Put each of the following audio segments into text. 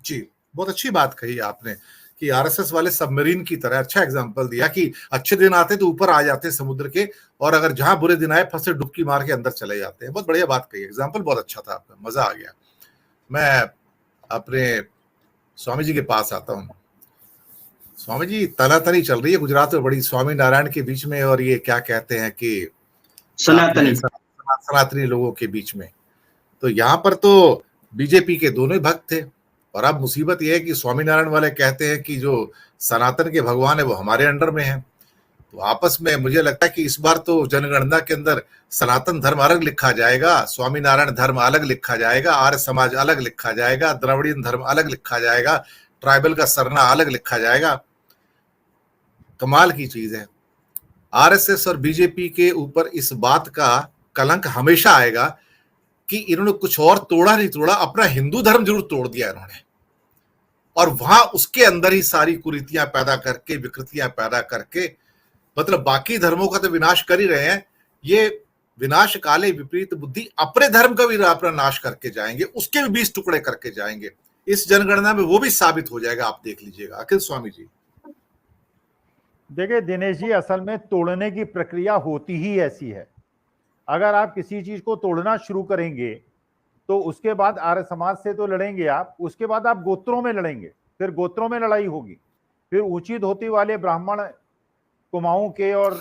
जी, बहुत अच्छी बात कही आपने कि आरएसएस वाले सबमरीन की तरह अच्छा एग्जांपल दिया कि अच्छे दिन आते तो ऊपर आ जाते हैं समुद्र के, और अगर जहां बुरे दिन आए फंसे डुबकी मार के अंदर चले जाते हैं। बहुत बढ़िया बात कही, एग्जांपल बहुत अच्छा था आपका, मजा आ गया। मैं अपने स्वामी जी के पास आता हूँ। स्वामी जी, तनातनी चल रही है गुजरात में बड़ी, स्वामी नारायण के बीच में और ये क्या कहते हैं कि अपने सनातनी। सनातनी लोगों के बीच में। तो यहाँ पर तो बीजेपी के दोनों ही भक्त थे, और अब मुसीबत यह है कि स्वामीनारायण वाले कहते हैं कि जो सनातन के भगवान है वो हमारे अंडर में है। तो आपस में मुझे लगता है कि इस बार तो जनगणना के अंदर सनातन धर्म अलग लिखा जाएगा, स्वामीनारायण धर्म अलग लिखा जाएगा, आर्य समाज अलग लिखा जाएगा, द्रविड़ियन धर्म अलग लिखा जाएगा, ट्राइबल का सरना अलग लिखा जाएगा। कमाल की चीज है। आरएसएस और बीजेपी के ऊपर इस बात का कलंक हमेशा आएगा कि इन्होंने कुछ और तोड़ा नहीं तोड़ा, अपना हिंदू धर्म जरूर तोड़ दिया इन्होंने, और वहां उसके अंदर ही सारी कुरीतियां पैदा करके, विकृतियां पैदा करके, मतलब बाकी धर्मों का तो विनाश कर ही रहे हैं, ये विनाश काले विपरीत बुद्धि अपने धर्म का भी अपना नाश करके जाएंगे, उसके भी 20 टुकड़े करके जाएंगे। इस जनगणना में वो भी साबित हो जाएगा, आप देख लीजिएगा। अखिल स्वामी जी, देखिए दिनेश जी, असल में तोड़ने की प्रक्रिया होती ही ऐसी है। अगर आप किसी चीज को तोड़ना शुरू करेंगे तो उसके बाद आर्य समाज से तो लड़ेंगे आप, उसके बाद आप गोत्रों में लड़ेंगे, फिर गोत्रों में लड़ाई होगी, फिर ऊंची धोती वाले ब्राह्मण कुमाऊं के और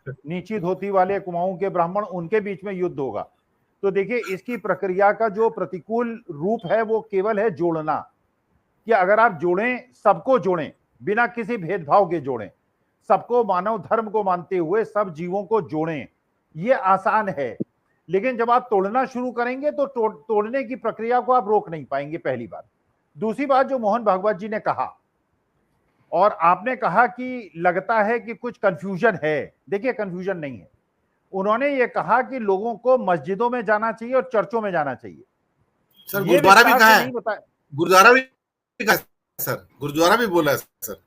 नीची धोती वाले कुमाऊं के ब्राह्मण, उनके बीच में युद्ध होगा। तो देखिए, इसकी प्रक्रिया का जो प्रतिकूल रूप है वो केवल है जोड़ना, कि अगर आप जोड़ें, सबको जोड़ें, बिना किसी भेदभाव के जोड़ें, सबको मानव धर्म को मानते हुए सब जीवों को जोड़ें, ये आसान है। लेकिन जब आप तोड़ना शुरू करेंगे तो तोड़ने की प्रक्रिया को आप रोक नहीं पाएंगे, पहली बात। दूसरी बात, जो मोहन भागवत जी ने कहा, और आपने कहा कि लगता है कि कुछ कंफ्यूजन है, देखिए कंफ्यूजन नहीं है। उन्होंने ये कहा कि लोगों को मस्जिदों में जाना चाहिए और चर्चों में जाना चाहिए। सर गुरुद्वारा भी कहा है, नहीं बताया, गुरुद्वारा भी कहा सर, गुरुद्वारा भी बोला है सर।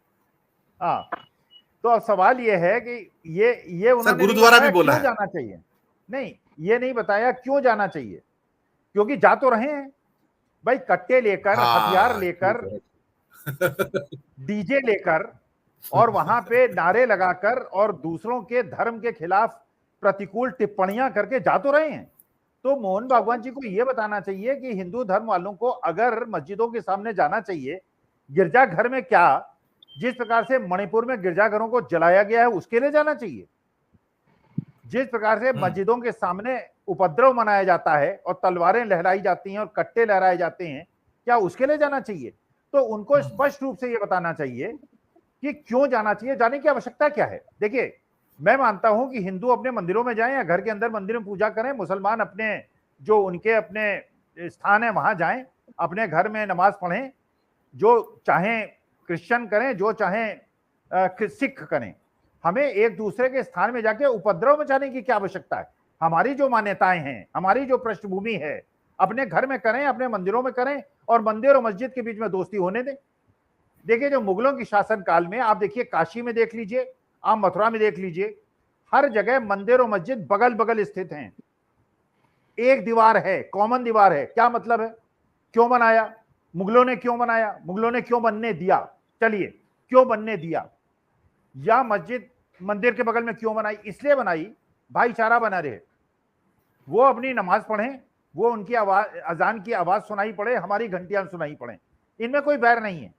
हाँ, तो अब सवाल ये है कि ये उन्होंने गुरुद्वारा भी बोला क्यों है, जाना चाहिए। नहीं, ये नहीं बताया क्यों जाना चाहिए, क्योंकि जा तो रहे हैं भाई, कट्टे लेकर, हथियार हाँ लेकर, डीजे लेकर, और वहां पे नारे लगाकर और दूसरों के धर्म के खिलाफ प्रतिकूल टिप्पणियां करके जा तो रहे हैं। तो मोहन भागवत जी को यह बताना चाहिए कि हिंदू धर्म वालों को अगर मस्जिदों के सामने जाना चाहिए, गिरजाघर में क्या, जिस प्रकार से मणिपुर में गिरजाघरों को जलाया गया है उसके लिए जाना चाहिए, जिस प्रकार से मस्जिदों के सामने उपद्रव मनाया जाता है और तलवारें लहराई जाती हैं और कट्टे लहराए जाते हैं, क्या उसके लिए जाना चाहिए। तो उनको स्पष्ट रूप से यह बताना चाहिए कि क्यों जाना चाहिए, जाने की आवश्यकता क्या है। देखिए, मैं मानता हूं कि हिंदू अपने मंदिरों में जाएं या घर के अंदर मंदिर में पूजा करें, मुसलमान अपने जो उनके अपने स्थान है वहां जाएं, अपने घर में नमाज पढ़ें, जो चाहें क्रिश्चियन करें, जो चाहें सिख करें। हमें एक दूसरे के स्थान में जाके उपद्रव मचाने की क्या आवश्यकता है। हमारी जो मान्यताएं हैं, हमारी जो पृष्ठभूमि है, अपने घर में करें, अपने मंदिरों में करें, और मंदिर और मस्जिद के बीच में दोस्ती होने दें। देखिए, जो मुगलों की शासन काल में, आप देखिए काशी में देख लीजिए, आप मथुरा में देख लीजिए, हर जगह मंदिर और मस्जिद बगल बगल स्थित हैं, एक दीवार है, कॉमन दीवार है। क्या मतलब है, क्यों बनाया मुगलों ने, क्यों बनाया मुगलों ने, क्यों बनने दिया, चलिए क्यों बनने दिया, या मस्जिद मंदिर के बगल में क्यों बनाई, इसलिए बनाई भाईचारा बना रहे, वो अपनी नमाज पढ़ें, वो उनकी आवाज, अजान की आवाज सुनाई पड़े, हमारी घंटियां सुनाई पड़े, इनमें कोई बैर नहीं है,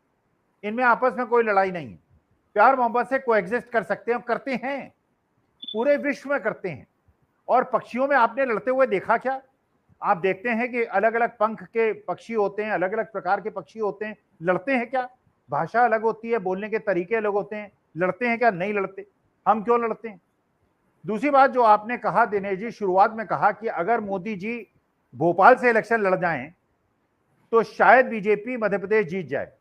इनमें आपस में कोई लड़ाई नहीं है, प्यार मोहब्बत से कोएग्जिस्ट कर सकते हैं, करते हैं, पूरे विश्व में करते हैं। और पक्षियों में आपने लड़ते हुए देखा क्या, आप देखते हैं कि अलग अलग पंख के पक्षी होते हैं, अलग अलग प्रकार के पक्षी होते हैं, लड़ते हैं क्या, भाषा अलग होती है, बोलने के तरीके अलग होते हैं, लड़ते हैं क्या, नहीं लड़ते। हम क्यों लड़ते हैं। दूसरी बात जो आपने कहा दिनेश जी, शुरुआत में कहा कि अगर मोदी जी भोपाल से इलेक्शन लड़ जाएं तो शायद बीजेपी मध्य प्रदेश जीत जाए,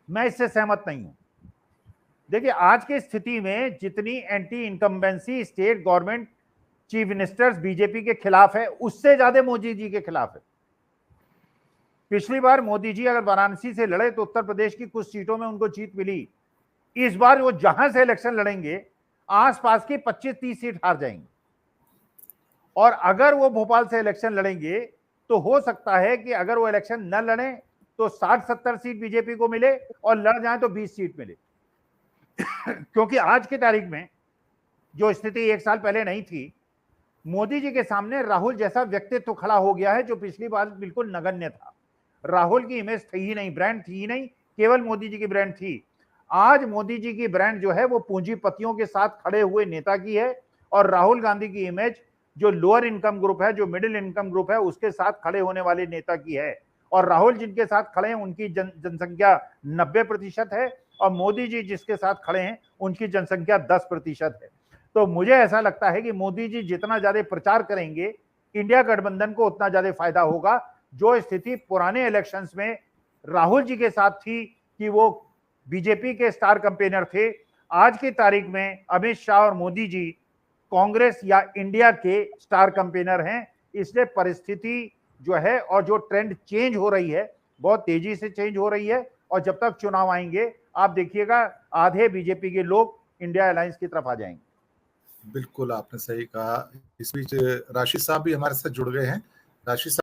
मैं इससे सहमत नहीं हूं। देखिए, आज की स्थिति में जितनी anti incumbency state government chief ministers BJP के खिलाफ है, उससे ज्यादा मोदी जी के खिलाफ है। पिछली बार मोदी जी अगर वाराणसी से लड़े तो उत्तर प्रदेश की कुछ सीटों में उनको जीत मिली, इस बार वो जहां से इलेक्शन लड़ेंगे आसपास की 25-30 सीट हार जाएंगे। और अगर वो भोपाल से इलेक्शन लड़ेंगे तो हो सकता है कि अगर वो इलेक्शन न लड़े तो 60-70 सीट बीजेपी को मिले और लड़ जाए तो 20 सीट मिले। क्योंकि आज की तारीख में जो स्थिति एक साल पहले नहीं थी, मोदी जी के सामने राहुल जैसा व्यक्तित्व तो खड़ा हो गया है जो पिछली बार बिल्कुल नगण्य था। राहुल की इमेज थी ही नहीं, ब्रांड थी ही नहीं, केवल मोदी जी की ब्रांड थी। आज मोदी जी की ब्रांड जो है वो पूंजीपतियों के साथ खड़े हुए नेता की है, और राहुल गांधी की इमेज जो लोअर इनकम ग्रुप है, जो मिडिल इनकम ग्रुप है, उसके साथ खड़े होने वाले नेता की है। और राहुल जिनके साथ खड़े हैं उनकी जनसंख्या 90% है, और मोदी जी जिसके साथ खड़े हैं उनकी जनसंख्या 10% है। तो मुझे ऐसा लगता है कि मोदी जी जितना ज्यादा प्रचार करेंगे इंडिया गठबंधन को उतना ज्यादा फायदा होगा। जो स्थिति पुराने इलेक्शंस में राहुल जी के साथ थी कि वो बीजेपी के स्टार कैंपेनर थे, आज की तारीख में अमित शाह और मोदी जी कांग्रेस या इंडिया के स्टार कैंपेनर हैं। इसलिए परिस्थिति जो है और जो ट्रेंड चेंज हो रही है बहुत तेजी से चेंज हो रही है, और जब तक चुनाव आएंगे आप देखिएगा आधे बीजेपी के लोग इंडिया अलायंस की तरफ आ जाएंगे। बिल्कुल आपने सही कहा। इस बीच राशिद साहब भी हमारे साथ जुड़ गए हैं। राशिद साहब